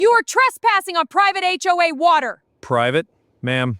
You are trespassing on private HOA water. Private? Ma'am,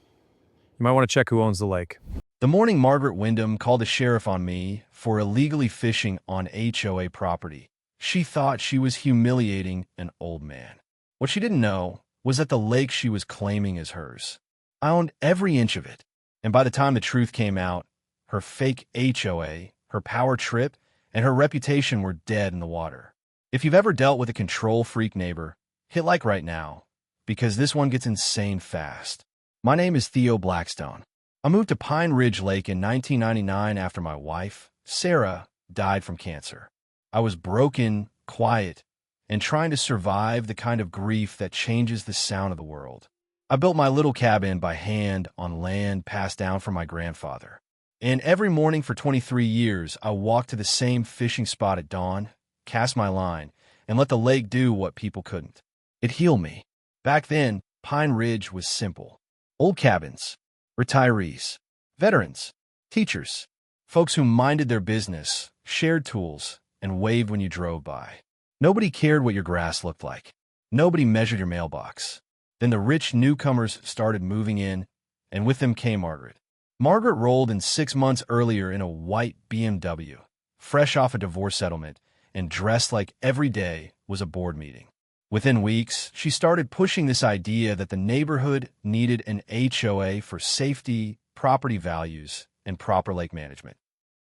you might want to check who owns the lake. The morning Margaret Wyndham called the sheriff on me for illegally fishing on HOA property. She thought she was humiliating an old man. What she didn't know was that the lake she was claiming is hers. I owned every inch of it, and by the time the truth came out, her fake HOA, her power trip, and her reputation were dead in the water. If you've ever dealt with a control freak neighbor, hit like right now, because this one gets insane fast. My name is Theo Blackstone. I moved to Pine Ridge Lake in 1999 after my wife, Sarah, died from cancer. I was broken, quiet, and trying to survive the kind of grief that changes the sound of the world. I built my little cabin by hand on land passed down from my grandfather. And every morning for 23 years, I walked to the same fishing spot at dawn, cast my line, and let the lake do what people couldn't. It healed me. Back then, Pine Ridge was simple. Old cabins, retirees, veterans, teachers, folks who minded their business, shared tools, and waved when you drove by. Nobody cared what your grass looked like. Nobody measured your mailbox. Then the rich newcomers started moving in, and with them came Margaret. Margaret rolled in 6 months earlier in a white BMW, fresh off a divorce settlement, and dressed like every day was a board meeting. Within weeks, she started pushing this idea that the neighborhood needed an HOA for safety, property values, and proper lake management.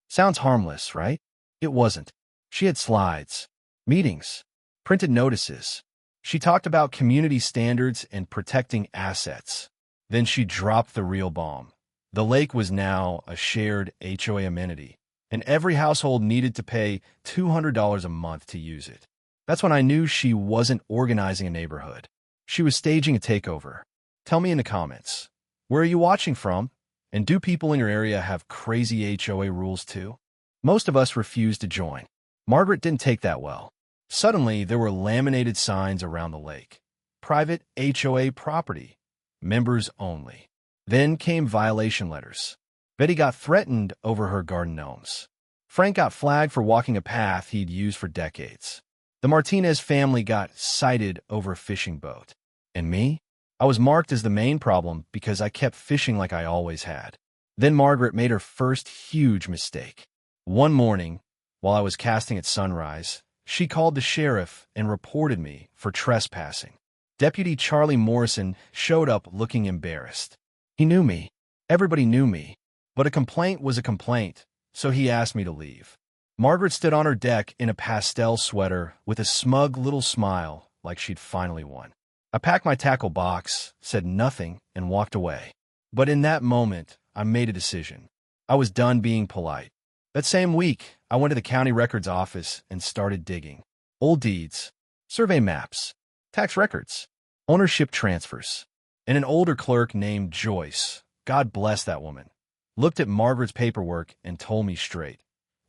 Sounds harmless, right? It wasn't. She had slides, meetings, printed notices. She talked about community standards and protecting assets. Then she dropped the real bomb. The lake was now a shared HOA amenity, and every household needed to pay $200 a month to use it. That's when I knew she wasn't organizing a neighborhood. She was staging a takeover. Tell me in the comments, where are you watching from? And do people in your area have crazy HOA rules too? Most of us refused to join. Margaret didn't take that well. Suddenly, there were laminated signs around the lake. Private HOA property. Members only. Then came violation letters. Betty got threatened over her garden gnomes. Frank got flagged for walking a path he'd used for decades. The Martinez family got cited over a fishing boat. And me? I was marked as the main problem because I kept fishing like I always had. Then Margaret made her first huge mistake. One morning, while I was casting at sunrise, she called the sheriff and reported me for trespassing. Deputy Charlie Morrison showed up looking embarrassed. He knew me. Everybody knew me. But a complaint was a complaint, so he asked me to leave. Margaret stood on her deck in a pastel sweater with a smug little smile like she'd finally won. I packed my tackle box, said nothing, and walked away. But in that moment, I made a decision. I was done being polite. That same week, I went to the county records office and started digging. Old deeds, survey maps, tax records, ownership transfers. And an older clerk named Joyce, God bless that woman, looked at Margaret's paperwork and told me straight.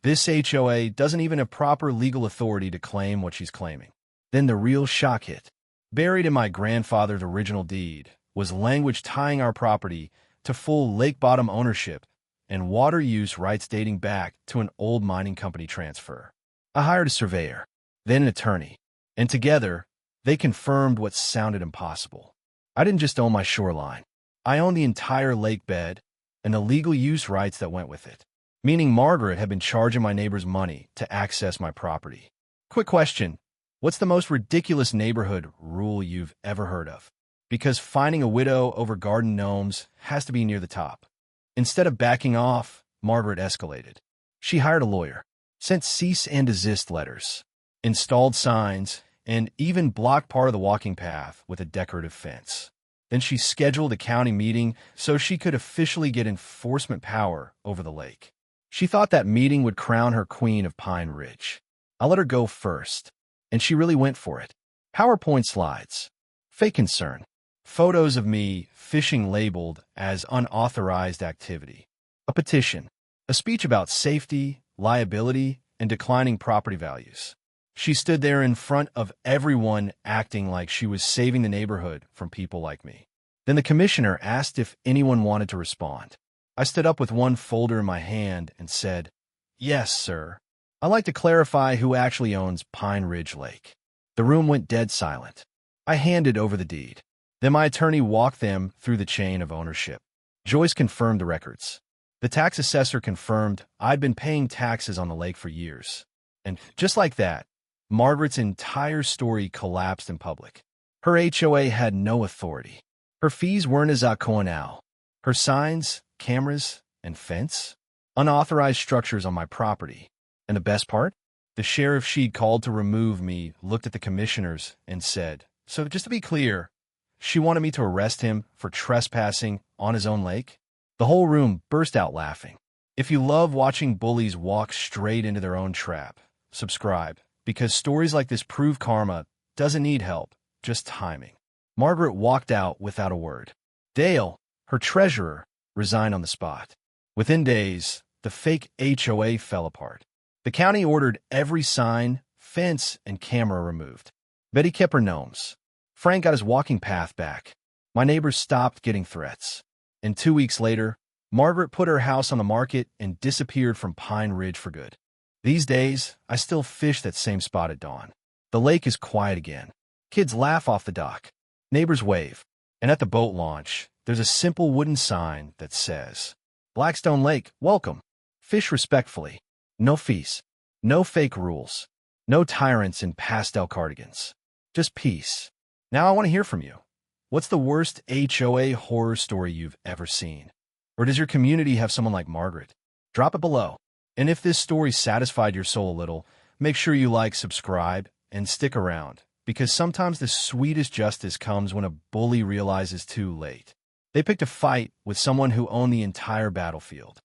This HOA doesn't even have proper legal authority to claim what she's claiming. Then the real shock hit. Buried in my grandfather's original deed was language tying our property to full lake bottom ownership and water use rights dating back to an old mining company transfer. I hired a surveyor, then an attorney, and together, they confirmed what sounded impossible. I didn't just own my shoreline. I owned the entire lake bed and the legal use rights that went with it. Meaning Margaret had been charging my neighbors money to access my property. Quick question, what's the most ridiculous neighborhood rule you've ever heard of? Because finding a widow over garden gnomes has to be near the top. Instead of backing off, Margaret escalated. She hired a lawyer, sent cease and desist letters, installed signs, and even blocked part of the walking path with a decorative fence. Then she scheduled a county meeting so she could officially get enforcement power over the lake. She thought that meeting would crown her queen of Pine Ridge. I let her go first, and she really went for it. PowerPoint slides, fake concern, photos of me fishing labeled as unauthorized activity, a petition, a speech about safety, liability, and declining property values. She stood there in front of everyone acting like she was saving the neighborhood from people like me. Then the commissioner asked if anyone wanted to respond. I stood up with one folder in my hand and said, "Yes, sir. I'd like to clarify who actually owns Pine Ridge Lake." The room went dead silent. I handed over the deed. Then my attorney walked them through the chain of ownership. Joyce confirmed the records. The tax assessor confirmed I'd been paying taxes on the lake for years. And just like that, Margaret's entire story collapsed in public. Her HOA had no authority. Her fees weren't as now. Her signs, cameras, and fence? Unauthorized structures on my property. And the best part? The sheriff she'd called to remove me looked at the commissioners and said, "So just to be clear, she wanted me to arrest him for trespassing on his own lake?" The whole room burst out laughing. If you love watching bullies walk straight into their own trap, subscribe, because stories like this prove karma doesn't need help, just timing. Margaret walked out without a word. Dale, her treasurer, resigned on the spot. Within days, the fake HOA fell apart. The county ordered every sign, fence, and camera removed. Betty kept her gnomes. Frank got his walking path back. My neighbors stopped getting threats. And 2 weeks later, Margaret put her house on the market and disappeared from Pine Ridge for good. These days, I still fish that same spot at dawn. The lake is quiet again. Kids laugh off the dock. Neighbors wave. And at the boat launch, there's a simple wooden sign that says, "Blackstone Lake, welcome. Fish respectfully. No fees. No fake rules. No tyrants in pastel cardigans. Just peace." Now I want to hear from you. What's the worst HOA horror story you've ever seen? Or does your community have someone like Margaret? Drop it below. And if this story satisfied your soul a little, make sure you like, subscribe, and stick around, because sometimes the sweetest justice comes when a bully realizes too late. They picked a fight with someone who owned the entire battlefield.